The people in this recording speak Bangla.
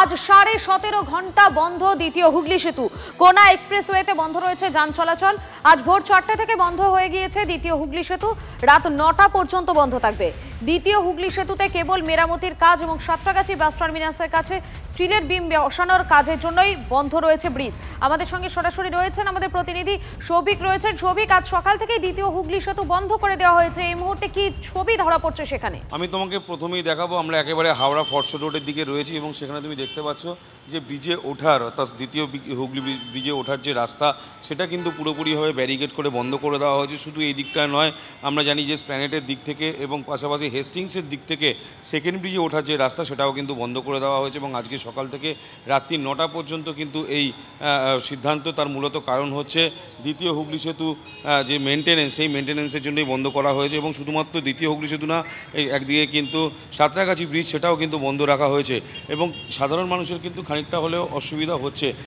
আজ 17.5 ঘন্টা বন্ধ দ্বিতীয় হুগলি সেতু। কোনা এক্সপ্রেসওয়েতে বন্ধ রয়েছে যান চলাচল। আজ ভোর 4টে থেকে বন্ধ হয়ে গিয়েছে দ্বিতীয় হুগলি সেতু। রাত 9টা পর্যন্ত বন্ধ থাকবে। দ্বিতীয় হুগলি সেতুতে কেবল মেরামতির কাজ এবং সাঁতরাগাছি বাস টার্মিনাসের কাছে স্টিলের বিম বসানোর কাজের জন্যই বন্ধ রয়েছে ব্রিজ। আমাদের সঙ্গে সরাসরি রয়েছেন আমাদের প্রতিনিধি সৌভিক রয়েছেন। সৌভিক, আজ সকাল থেকেই দ্বিতীয় হুগলি সেতু বন্ধ করে দেওয়া হয়েছে। এই মুহূর্তে কি ছবি ধরা পড়ছে সেখানে? আমি তোমাকে প্রথমেই দেখাবো, আমরা একেবারে হাওড়া ফরশো রোডের দিকে রয়েছি এবং সেখানে তুমি দেখতে পাচ্ছ যে ব্রিজে ওঠার অর্থাৎ দ্বিতীয় হুগলি ব্রিজে ওঠার যে রাস্তা সেটা কিন্তু পুরোপুরিভাবে ব্যারিকেড করে বন্ধ করে দেওয়া হয়েছে। শুধু এই দিকটা নয়, আমরা জানি যে স্প্ল্যানেটের দিক থেকে এবং পাশাপাশি হেস্টিংসের দিক থেকে সেকেন্ড ব্রিজে ওঠার যে রাস্তা সেটাও কিন্তু বন্ধ করে দেওয়া হয়েছে এবং আজকে সকাল থেকে রাত্রি 9টা পর্যন্ত কিন্তু এই সিদ্ধান্ত। তার মূলত কারণ হচ্ছে দ্বিতীয় হুগলি সেতু যে মেনটেনেন্স, সেই মেনটেনেন্সের জন্যই বন্ধ করা হয়েছে এবং শুধুমাত্র দ্বিতীয় হুগলি সেতু না, এই একদিকে কিন্তু সাঁতরাগাছি ব্রিজ সেটাও কিন্তু বন্ধ রাখা হয়েছে এবং সাধারণ মানুষের কিন্তু খানিকটা হলেও অসুবিধা হচ্ছে।